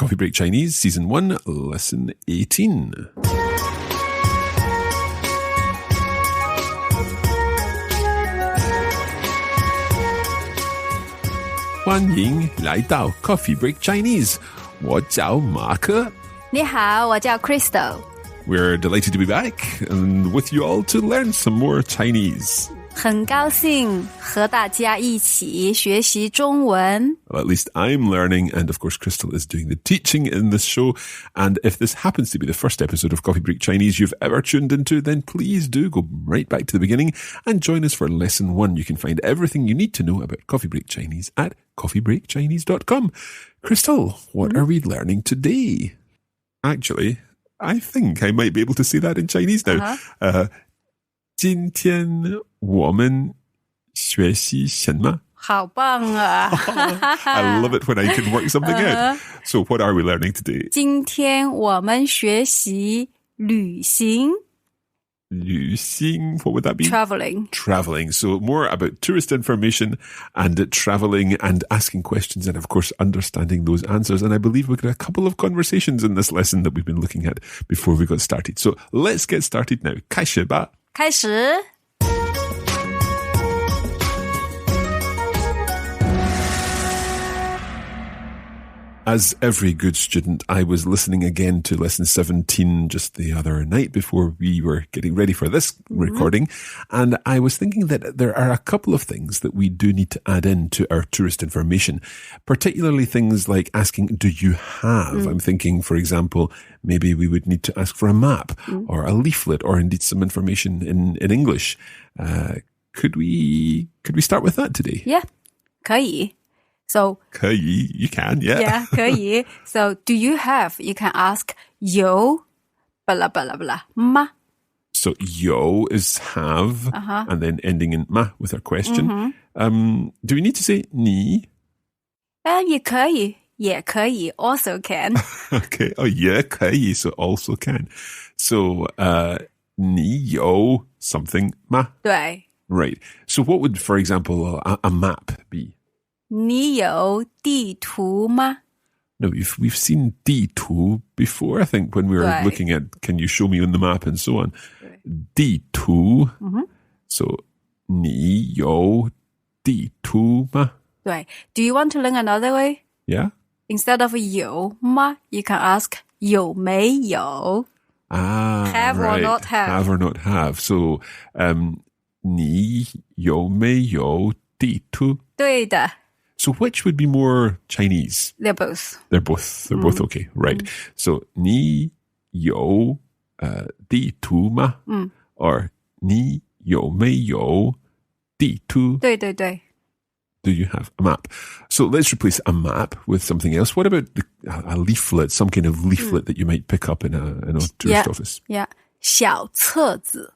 Coffee Break Chinese, Season 1, Lesson 18. 欢迎来到 Coffee Break Chinese. 我叫马克。你好，我叫 Crystal. We're delighted to be back and with you all to learn some more Chinese. 很高兴和大家一起学习中文。 Well, at least I'm learning, and of course Crystal is doing the teaching in this show. And if this happens to be the first episode of Coffee Break Chinese you've ever tuned into, then please do go right back to the beginning and join us for Lesson 1. You can find everything you need to know about Coffee Break Chinese at coffeebreakchinese.com. Crystal, what are we learning today? Actually, I think I might be able to say that in Chinese now. 今天我们学习什么？好棒啊 I love it when I can work something out. So what are we learning today? 今天我们学习旅行。旅行, what would that be? Traveling. So more about tourist information and traveling and asking questions and, of course, understanding those answers. And I believe we've got a couple of conversations in this lesson that we've been looking at before we got started. So let's get started now. 开始吧。开始。As every good student, I was listening again to Lesson 17 just the other night before we were getting ready for this recording. And I was thinking that there are a couple of things that we do need to add into our tourist information, particularly things like asking, do you have? I'm thinking, for example, maybe we would need to ask for a map or a leaflet or indeed some information in English. Could we start with that today? Yeah, 可以。So 可以, you can, yeah. Yeah, 可以. So, do you have? You can ask 有 blah, blah, blah, 吗? So, 有 is have, and then ending in 吗 with our question. Do we need to say 你? 也可以 also can. Okay, oh yeah, 可以, so also can. So, 你有 something 吗? 对 Right. So, what would, for example, a map be? 你有地图吗? No, we've seen 地图 before, I think, when we were looking at, can you show me on the map and so on. 地图. So, 你有地图吗? 对 Do you want to learn another way? Yeah? Instead of 有吗 you can ask 有没有? Have right. or not have. Have or not have. So, 你有没有地图? 对的 So which would be more Chinese? They're both. They're both okay, right. So 你有地图吗? Or 你有没有地图? 对对对 Do you have a map? So let's replace a map with something else. What about a leaflet, some kind of leaflet that you might pick up in a tourist office? Yeah. 小册子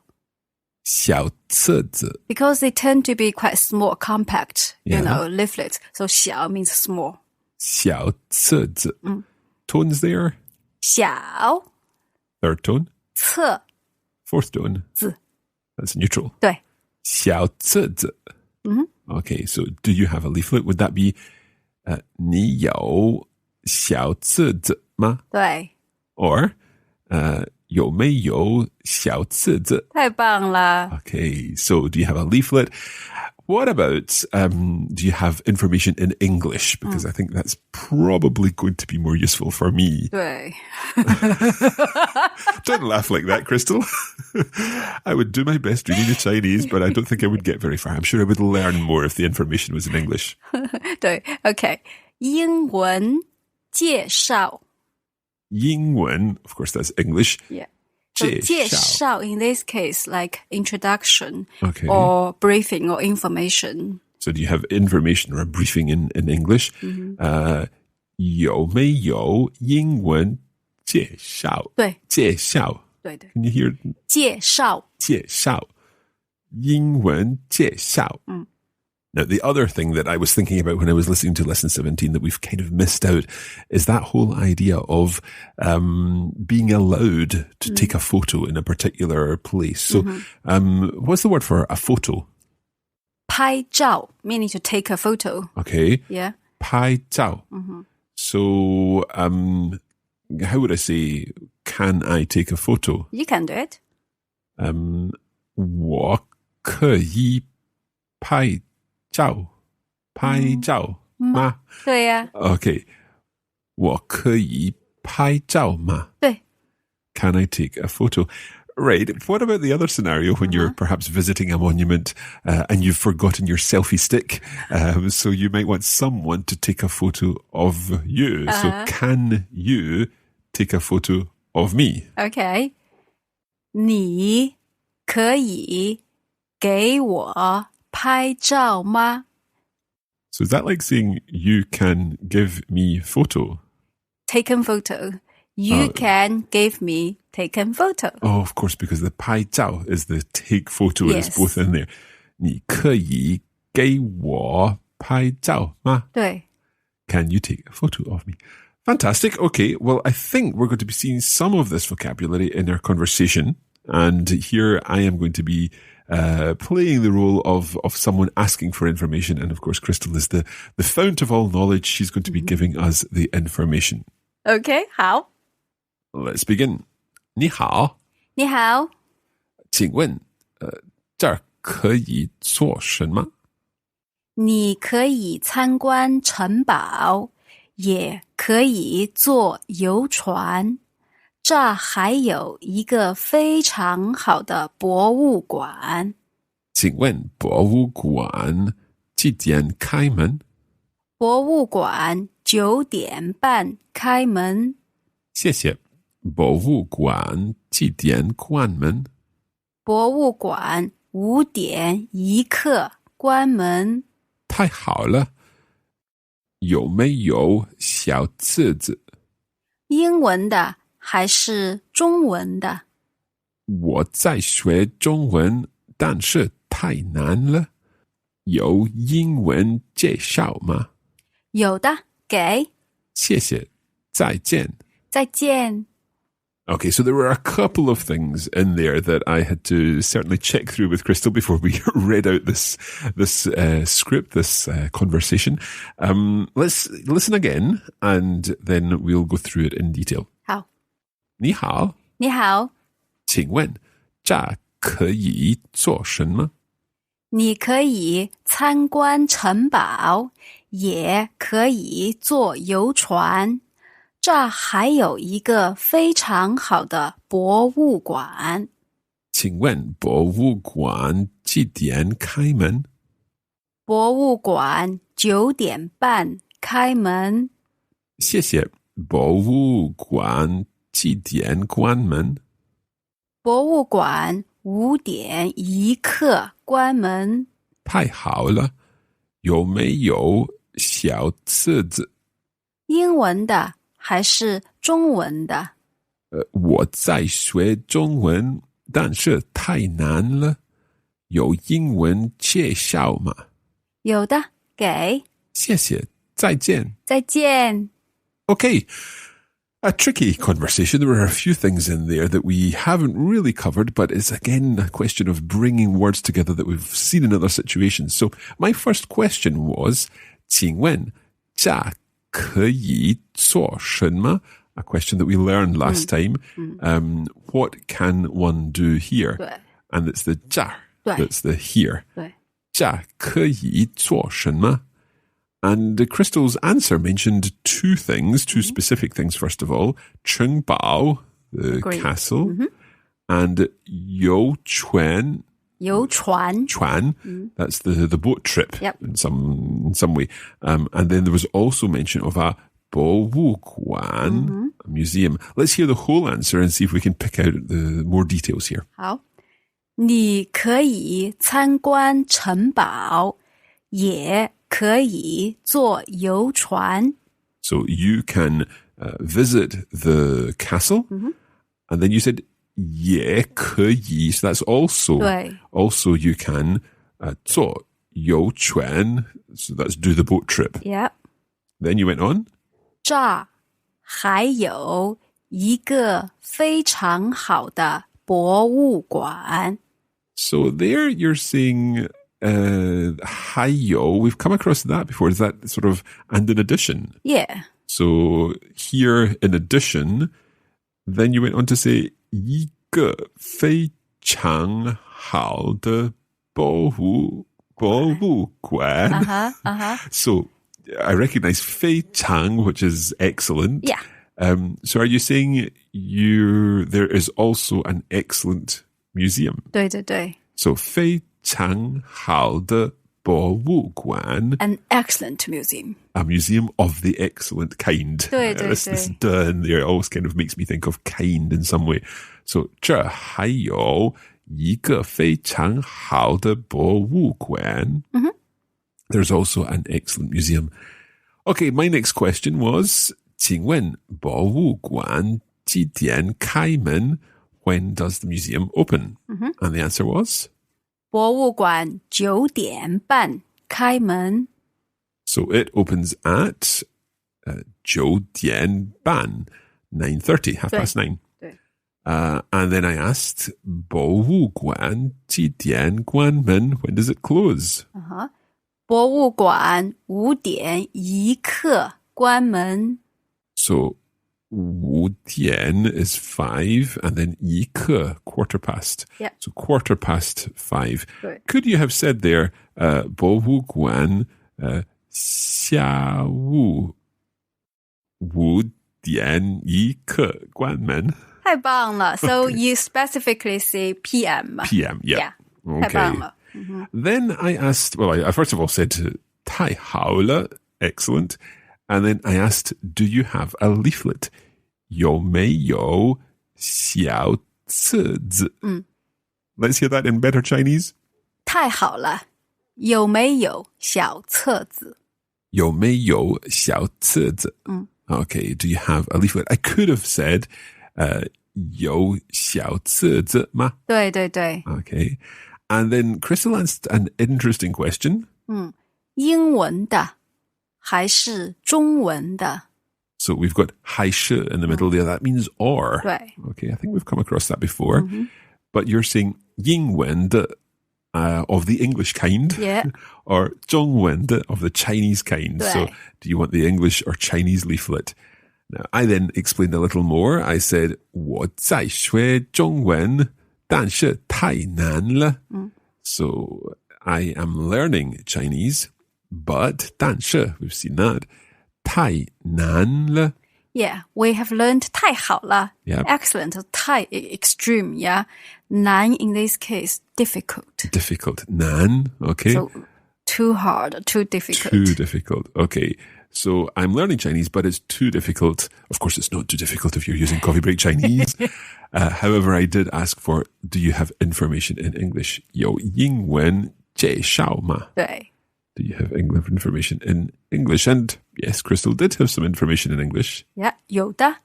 小册子 Because they tend to be quite small, compact, Yeah. you know, leaflets. So 小 means small. 小册子 Tones there? 小 Third tone? 册 Fourth tone? 子 That's neutral. 对小册子 Okay, so do you have a leaflet? Would that be 你有小册子吗? 对 Or 有没有小册子? 太棒了 Okay, so do you have a leaflet? What about, do you have information in English? Because I think that's probably going to be more useful for me. 对 Don't laugh like that, Crystal. I would do my best reading the Chinese, but I don't think I would get very far. I'm sure I would learn more if the information was in English. 对 OK 英文介绍英文, of course, that's English. Yeah. So 介绍 in this case, like introduction Okay. or briefing or information. So do you have information or a briefing in English? 有没有英文介绍? 对介绍对对 Can you hear? 介绍介绍英文介绍 Now, the other thing that I was thinking about when I was listening to Lesson 17 that we've kind of missed out is that whole idea of being allowed to take a photo in a particular place. So what's the word for a photo? 拍照 meaning to take a photo. Okay. Yeah. 拍照 So, how would I say, can I take a photo? You can do it. 我可以拍照吗？对呀， Okay. 我可以拍照吗？对。 Can I take a photo? Right. What about the other scenario when you're perhaps visiting a monument and you've forgotten your selfie stick? So you might want someone to take a photo of you. So can you take a photo of me? Okay. 你可以给我拍照吗？ So is that like saying you can give me photo? Taken photo. You can give me taken photo. Oh, of course, because the 拍照 is the take photo. Yes. It's both in there. 你可以给我拍照吗？对。 Can you take a photo of me? Fantastic. Okay, well, I think we're going to be seeing some of this vocabulary in our conversation. And here I am going to be playing the role of someone asking for information. And of course, Crystal is the fount of all knowledge. She's going to be giving us the information. Okay, 好。 Let's begin. 你好。你好。请问，这儿可以做什么？你可以参观城堡，也可以坐游船。这还有一个非常好的博物馆。请问博物馆几点开门？博物馆9点半开门。谢谢。博物馆几点关门？博物馆5点1刻关门。太好了。有没有小册子？英文的还是中文的？我在学中文，但是太难了。有英文介绍吗？有的，给。谢谢。再见。再见。 Okay, so there were a couple of things in there that I had to certainly check through with Crystal before we read out this script, this conversation. Let's listen again, and then we'll go through it in detail. 好。你好。你好。请问这可以做什么？你可以参观城堡，也可以坐游船。这还有一个非常好的博物馆。请问博物馆几点开门？博物馆9点半开门。谢谢。博物馆几点关门？博物馆5点1刻关门。太好了。有没有小册子？英文的还是中文的？我在学中文，但是太难了。有英文介绍吗？有的，给。谢谢。再见。再见。 Okay. A tricky conversation. There were a few things in there that we haven't really covered, but it's again a question of bringing words together that we've seen in other situations. So my first question was, 请问这可以做什么? A question that we learned last time. What can one do here? 对。 And it's the 这 对。 that's the here. 对。这可以做什么? And Crystal's answer mentioned two things, two specific things, first of all. 城堡, the Agreed. castle, and 游船. 游船. 船, that's the boat trip. Yep. in some way. And then there was also mention of a 博物馆, a museum. Let's hear the whole answer and see if we can pick out the more details here. 好，你可以参观城堡，也可以坐游船。 So you can visit the castle, and then you said 也可以, so that's also 对。 also you can 坐游船, so that's do the boat trip. Yep. Then you went on. 这还有一个非常好的博物馆。 So there you're saying 还有, we've come across that before. Is that sort of and in addition? Yeah. So here, in addition, then you went on to say 一个非常好的博物馆. So I recognize 非常, which is excellent. Yeah. So are you saying there is also an excellent museum? 对对对 So 非常好的博物馆. An excellent museum. A museum of the excellent kind. 对对 This 对 "the" in there always kind of makes me think of kind in some way. So 这还有一个非常好的博物馆. There's also an excellent museum. Okay, my next question was, 请问博物馆几点开门? When does the museum open? And the answer was? 博物馆9点半开门 So it opens at 9点半, 9:30, 9:30. 对 And then I asked, 博物馆几点关门? When does it close? 博物馆5点一刻关门 So 5点 is 5, and then 一刻, quarter past. Yep. So quarter past 5. Right. Could you have said there, 博物馆下午5点一刻关门? 太棒了 So you specifically say PM PM, yeah. 太棒 Okay. 了 Then I asked, well, I first of all said, 太好了, excellent. And then I asked, do you have a leaflet? 有没有小册子? Let's hear that in better Chinese. 太好了有没有小册子有没有小册子? Okay, do you have a leaflet? I could have said, 有小册子吗? 对对对 Okay. And then Crystal asked an interesting question. 英文的还是中文的 So we've got 还是 in the middle there. That means or. 对 Okay, I think we've come across that before. But you're saying 英文的 of the English kind, Yeah. or 中文的 of the Chinese kind. So 对 do you want the English or Chinese leaflet? Now, I then explained a little more. I said, 我在学中文，但是太难了. So I am learning Chinese, but 但是 we've seen that 太难了. Yeah, we have learned 太好了 Yep. Excellent 太 extreme yeah 难 in this case difficult Difficult. 难. Okay. So too hard, too difficult. Too difficult. Okay. So I'm learning Chinese, but it's too difficult. Of course, it's not too difficult if you're using Coffee Break Chinese. However, I did ask for, do you have information in English? 有英文介绍吗? 对 Do you have information in English? And yes, Crystal did have some information in English. yeah 有的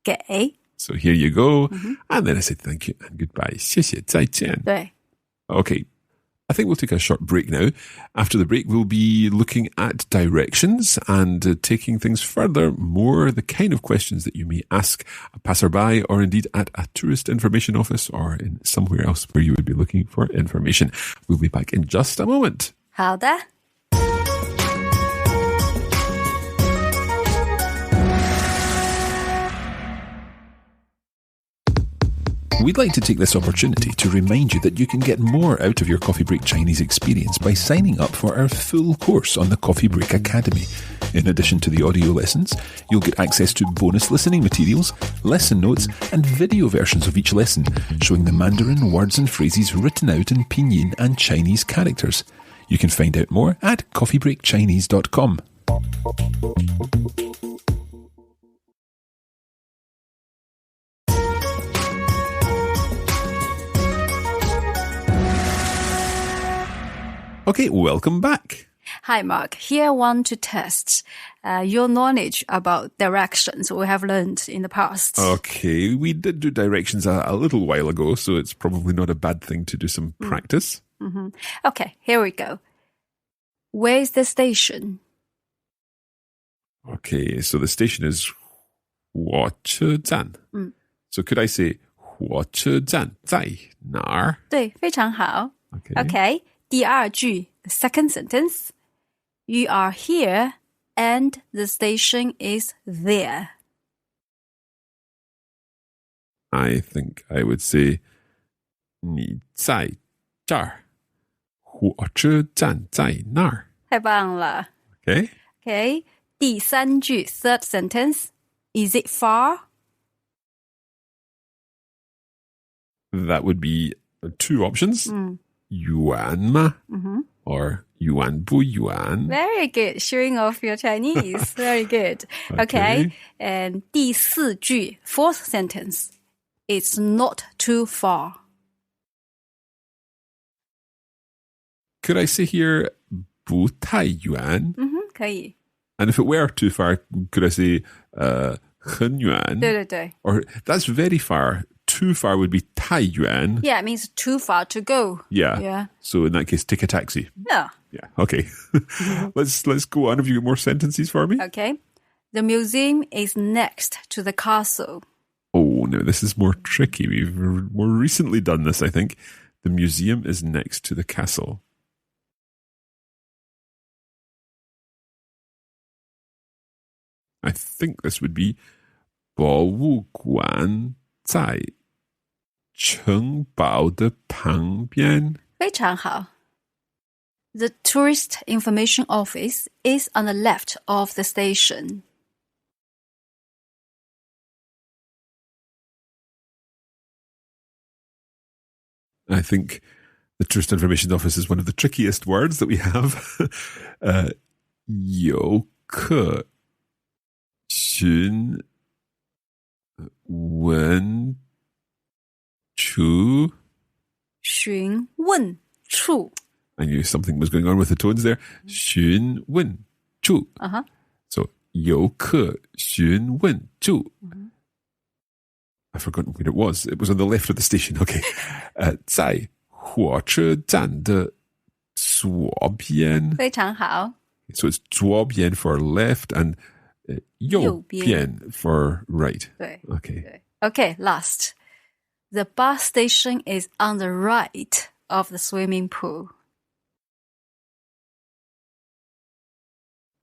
给 So here you go. And then I said thank you and goodbye. 谢谢再见. 对 Okay. I think we'll take a short break now. After the break, we'll be looking at directions and taking things further, more the kind of questions that you may ask a passerby or indeed at a tourist information office or in somewhere else where you would be looking for information. We'll be back in just a moment. 好的 We'd like to take this opportunity to remind you that you can get more out of your Coffee Break Chinese experience by signing up for our full course on the Coffee Break Academy. In addition to the audio lessons, you'll get access to bonus listening materials, lesson notes, and video versions of each lesson, showing the Mandarin words and phrases written out in Pinyin and Chinese characters. You can find out more at coffeebreakchinese.com. Okay, welcome back. Hi Mark, here I want to test your knowledge about directions we have learned in the past. Okay, we did do directions a little while ago, so it's probably not a bad thing to do some practice. Okay, here we go. Where is the station? Okay, so the station is 火车站. So could I say 火车站在哪儿? 对，非常好 Okay. Okay, 第二句 the second sentence. You are here and the station is there. I think I would say 你在这儿，火车站在那儿。太棒了。 Okay? Okay, 第三句 third sentence. Is it far? That would be two options. Yuan ma or yuan bu yuan. Very good. Showing off your Chinese. Very good. Okay. And 第四句 fourth sentence. It's not too far. Could I say here 不太远? 可以。 And if it were too far, could I say 很远? 对对对。 Or that's very far. Too far would be 太远. Yeah, it means too far to go. Yeah. Yeah. So in that case, take a taxi. Yeah. Yeah. Okay. Let's go on. Have you got more sentences for me? Okay. The museum is next to the castle. Oh, no, this is more tricky. We've more recently done this, I think. The museum is next to the castle. I think this would be 博物馆在城堡的旁边。非常好。The tourist information office is on the left of the station. I think the tourist information office is one of the trickiest words that we have. 游客询问处。询问处。 I knew something was going on with the tones there. 询问处. So 游客询问处. I've forgotten where it was. It was on the left of the station. Okay. 在火车站的左边. 非常好。 So it's 左边 for left and 右边 for right. 对。 Okay. 对。Okay, last. The bus station is on the right of the swimming pool.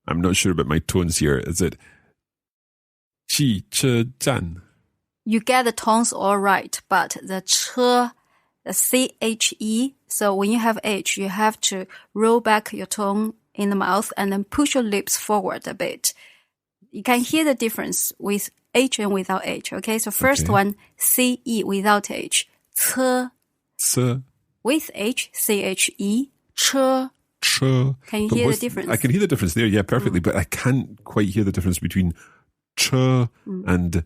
I'm not sure about my tones here. Is it 汽车站? You get the tones all right, but the 车, the CHE, so when you have H, you have to roll back your tongue in the mouth and then push your lips forward a bit. You can hear the difference with H and without H, okay? So first one, CE without H. 车. 车. With H, CHE. 车. 车. Can you hear the difference? I can hear the difference there, yeah, perfectly, but I can't quite hear the difference between 车 and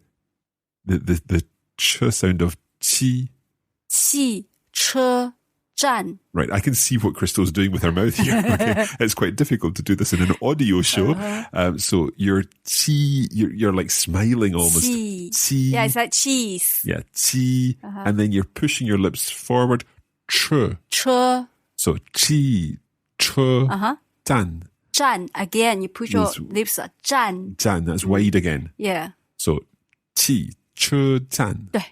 the ch sound of 汽. 汽车站. Right, I can see what Crystal's doing with her mouth here. Okay? It's quite difficult to do this in an audio show. So you're like smiling almost. 汽. Yeah, it's like cheese. Yeah, 汽. And then you're pushing your lips forward. 车. 车. So 汽车站. 站. Again, you push your lips. 站. 站, that's wide again. Yeah. So 汽车站. 对.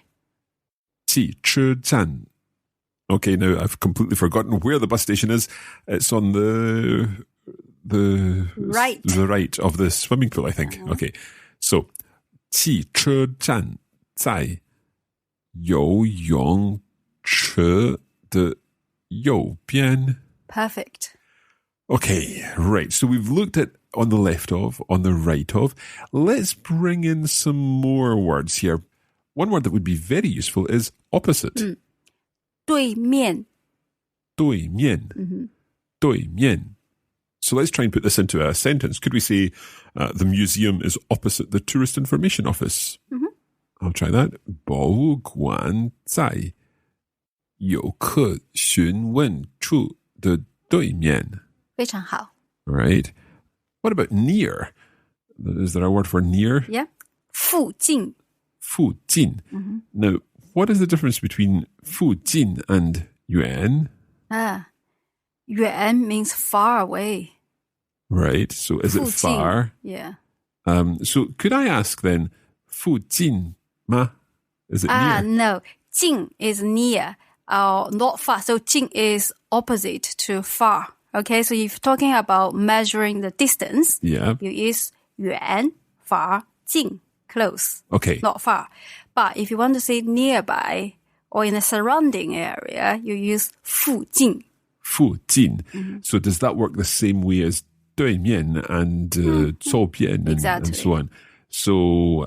汽车站. Okay, now I've completely forgotten where the bus station is. It's on the right. The right of the swimming pool, I think. Okay. So 汽车站在游泳池的右边. Perfect. Okay, right. So we've looked at on the left of, on the right of. Let's bring in some more words here. One word that would be very useful is opposite. 对面. 对面. 对面. So let's try and put this into a sentence. Could we say the museum is opposite the tourist information office? I'll try that. 博物馆在游客询问处的对面. 非常好. Right. What about near? Is there a word for near? Yeah. 附近. 附近. Now, what is the difference between 附近 and 远? 远 means far away. Right. So is it 附近. far? Yeah. So could I ask then, 附近吗? Is it near? No. 近 is near, not far. So 近 is opposite to far. Okay, so if you're talking about measuring the distance, Yeah. you use 远, far, 近, close. Okay. Not far. But if you want to say nearby or in the surrounding area, you use 附近. 附近. So does that work the same way as 对面 and 左边 and so on? So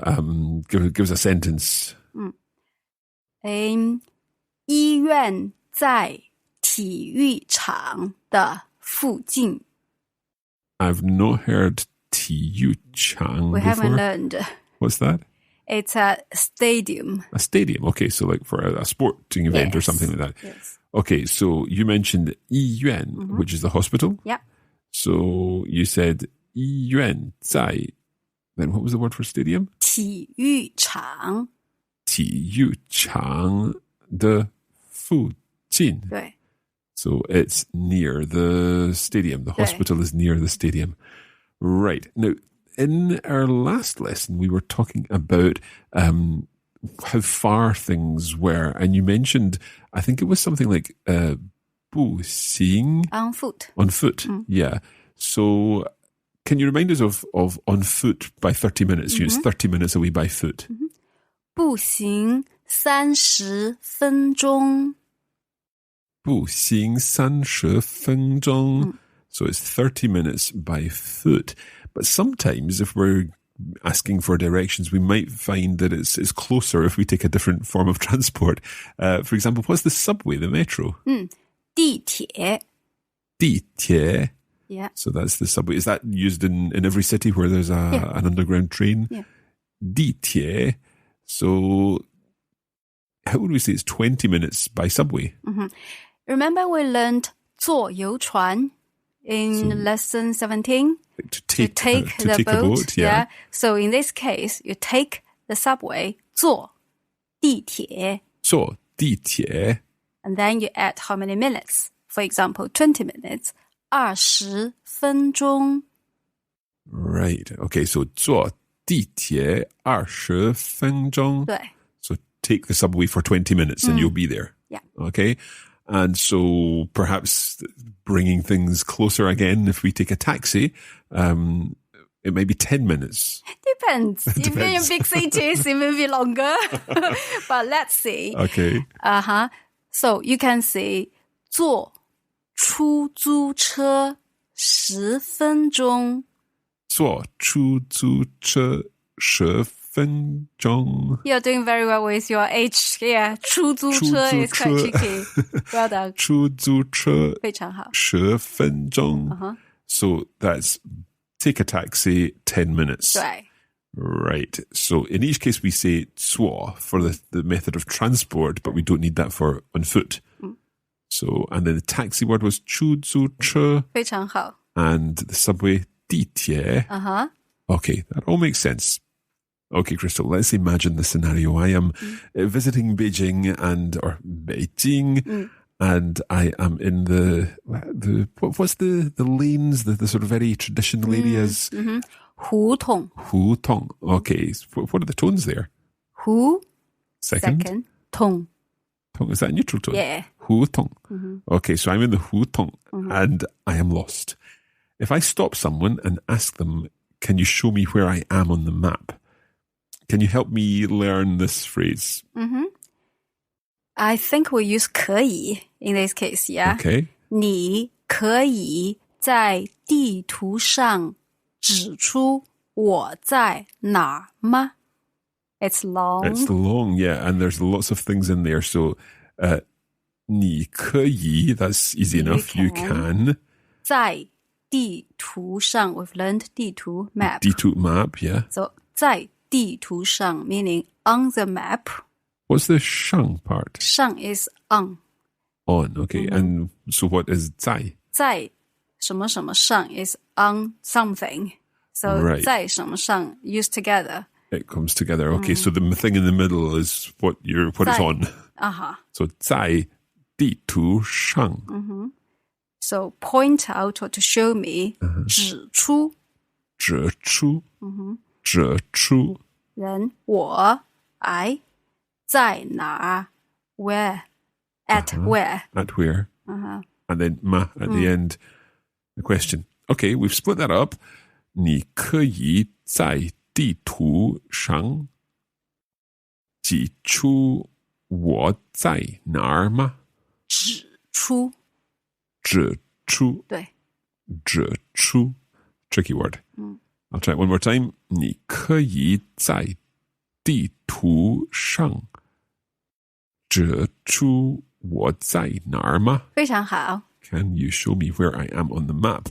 give us a sentence. 医院在体育场的附近. I've not heard 体育场 We before. haven't learned. What's that? It's a stadium. A stadium. Okay, so like for a sporting event or something like that. Yes. Okay, so you mentioned 医院, which is the hospital. Yeah. So you said 医院在, then what was the word for stadium? 体育场. 体育场的附近. 对. So it's near the stadium. The hospital is near the stadium. Right. Now, in our last lesson, we were talking about how far things were. And you mentioned, I think it was something like 步行. On foot. On foot, yeah. So can you remind us of on foot by 30 minutes? It's 30 minutes away by foot. 步行30分钟. 步行30分钟. So it's 30 minutes by foot. But sometimes if we're asking for directions, we might find that it's closer if we take a different form of transport. For example, what's the subway, the metro? 地铁. 地铁. Yeah. So that's the subway. Is that used in every city where there's an underground train? Yeah. 地铁. So how would we say it's 20 minutes by subway? Remember we learned 坐游船 in lesson 17? To take the a boat, yeah. So in this case, you take the subway, 坐地铁. 坐地铁. And then you add how many minutes? For example, 20 minutes. 20分钟. Right. Okay, so 坐地铁20分钟. 对. So take the subway for 20 minutes and you'll be there. Yeah. Okay. And so perhaps bringing things closer again, if we take a taxi, it may be 10 minutes. Depends. If you're in big cities, it may be longer. But let's see. Okay. So you can say 坐出租车10分钟. 坐出租车10分钟. You're doing very well with your H here. 出租车 is quite tricky. Well done. 出租车非常好. 10分钟. So that's take a taxi, 10 minutes. Right. Right. So in each case we say 坐 for the method of transport, but we don't need that for on foot. So, and then the taxi word was 出租车. 非常好. And the subway, 地铁. Okay, that all makes sense. Okay, Crystal, let's imagine the scenario. I am visiting Beijing or Beijing, and I am in what's the lanes, the sort of very traditional areas? 胡同. 胡同. Okay, what are the tones there? 胡. Second. 同. Is that a neutral tone? Yeah. 胡同. Okay, so I'm in the 胡同, and I am lost. If I stop someone and ask them, can you show me where I am on the map? Can you help me learn this phrase? I think we use 可以 in this case, yeah? Okay. 你可以在地图上指出我在哪儿吗? It's long. It's long, yeah, and there's lots of things in there. So, 你可以, that's easy enough. You can. 在地图上, we've learned 地图 map. 地图 map, yeah. So, 在地图上 meaning on the map. What's the 上 part? 上 is on. On, okay. And so what is 在? 在什么什么上 is on something. So, right. 在什么上 used together. It comes together. Okay, so the thing in the middle is what it's on. So 在地图上. So point out or to show me. 指出. 指出. 指出. Then 我 I 在哪儿 where at where. At where. And then ma at the end. The question. Okay, we've split that up. 你可以在地图上指出我在哪儿吗？指出，指出，对，指出 tricky word. I'll try it one more time. 你可以在地图上指出我在哪儿吗？非常好。Can you show me where I am on the map?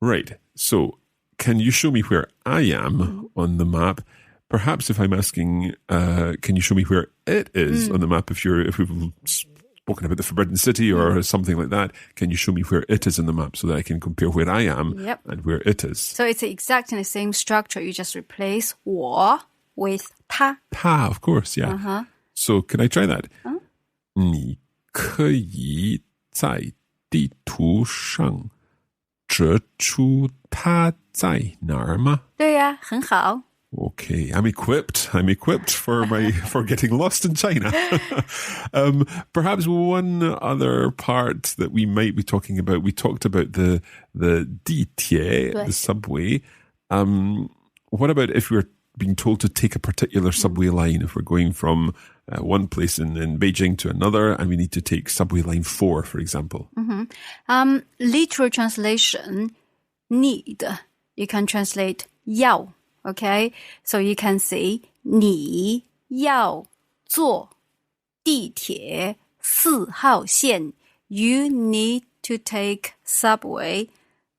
Right. So, can you show me where I am on the map? Perhaps if I'm asking, can you show me where it is on the map? If we've spoken about the Forbidden City or something like that, can you show me where it is on the map so that I can compare where I am and where it is? So it's exactly the same structure. You just replace 我 with 他. Ta, of course, yeah. So, can I try that? 你可以在地图上指出他在哪儿吗？对呀，很好。Okay, I'm equipped for getting lost in China. Perhaps one other part that we might be talking about, we talked about the ditie, the subway. What about if we're being told to take a particular subway line, if we're going from one place in Beijing to another and we need to take subway line 4, for example? Literal translation, need. You can translate 要. Okay, so you can say 你要坐地铁4号线 You need to take subway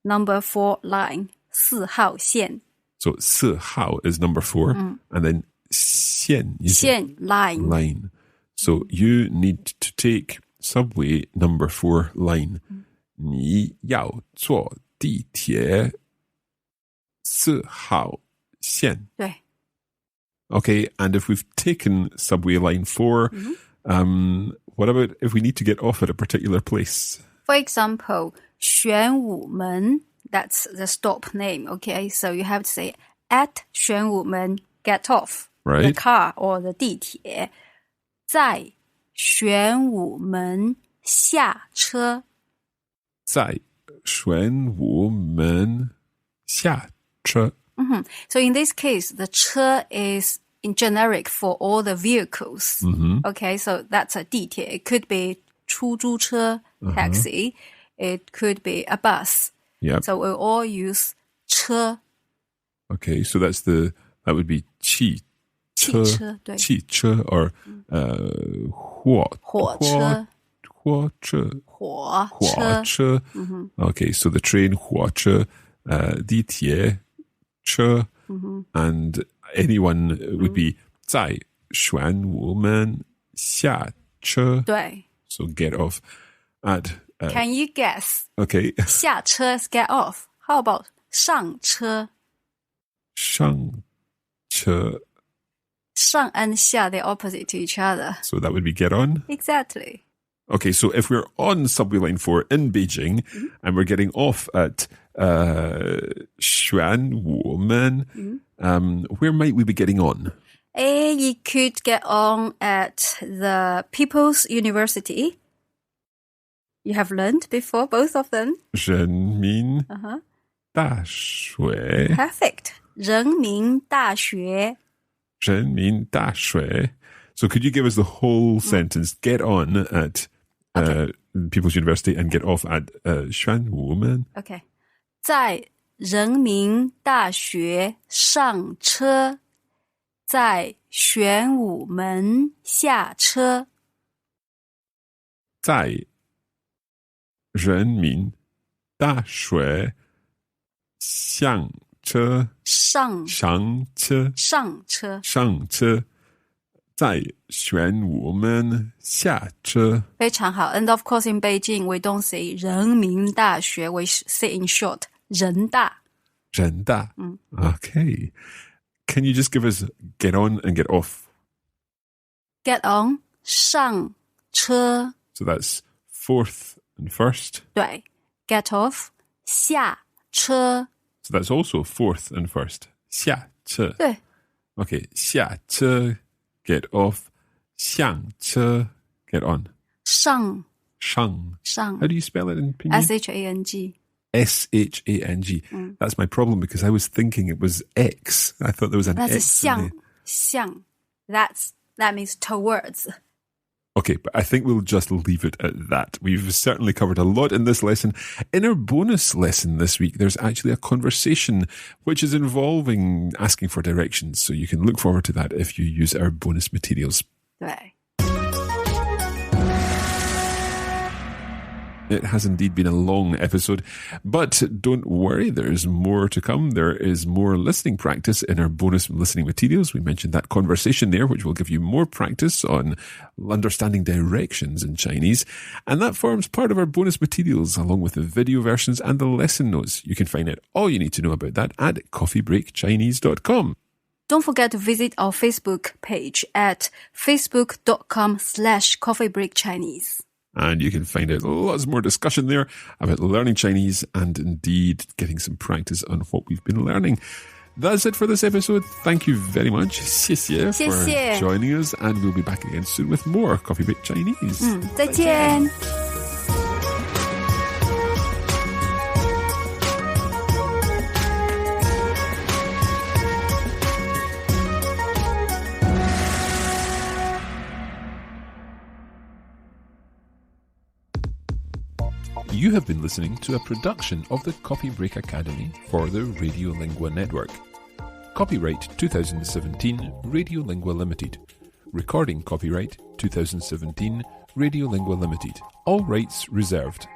number 4 line 4号线. So 4号 is number 4, and then 线 line. So you need to take subway number 4 line. 你要坐地铁4号线. 对. Okay, and if we've taken subway line 4, what about if we need to get off at a particular place? For example, 玄武门, that's the stop name, okay? So you have to say, at 玄武门, get off the car or the 地铁. 在玄武门下车. 在玄武门下车. So in this case, the 车 is in generic for all the vehicles. Okay, so that's a 地铁. It could be 出租车, taxi. It could be a bus. Yep. So we all use 车. Okay, so that would be 汽车, 对. 汽车 or 火车. 火车. Okay, so the train 火车, 地铁 车, and anyone would be 在玄武门下车. 对. So get off at. Can you guess? Okay. 下车 is get off. How about 上车? 上车. 上 and 下, they're opposite to each other. So that would be get on? Exactly. Okay, so if we're on subway line 4 in Beijing and we're getting off at Xuanwumen, where might we be getting on? You could get on at the People's University. You have learned before, both of them. 人民大学. Perfect. 人民大学. 人民大学. So could you give us the whole sentence? Get on at People's University and get off at Xuanwumen. Okay. 在人民大学上车，在玄武门下车。在人民大学上车。上车。在玄武门下车。非常好。And of course, in Beijing, we don't say 人民大学, we say in short, 人大. 人大. Okay. Can you just give us get on and get off? Get on, 上车. So that's fourth and first. 对. Get off, 下车. So that's also fourth and first. 下车. 对. Okay, 下车. Get off, 上车, get on. 上. How do you spell it in Pinyin? SHANG. S-H-A-N-G. That's my problem because I was thinking it was X. I thought there was an That's X in 向. That means towards. Okay, but I think we'll just leave it at that. We've certainly covered a lot in this lesson. In our bonus lesson this week, there's actually a conversation which is involving asking for directions. So you can look forward to that if you use our bonus materials. 对。 It has indeed been a long episode, but don't worry, there's more to come. There is more listening practice in our bonus listening materials. We mentioned that conversation there, which will give you more practice on understanding directions in Chinese. And that forms part of our bonus materials, along with the video versions and the lesson notes. You can find out all you need to know about that at coffeebreakchinese.com. Don't forget to visit our Facebook page at facebook.com/coffeebreakchinese. And you can find out lots more discussion there about learning Chinese and indeed getting some practice on what we've been learning. That's it for this episode. Thank you very much. 谢谢 for joining us. And we'll be back again soon with more Coffee Break Chinese. 再见。You have been listening to a production of the Copy Break Academy for the Radiolingua Network. Copyright 2017 Radiolingua Limited. Recording copyright 2017 Radiolingua Limited. All rights reserved.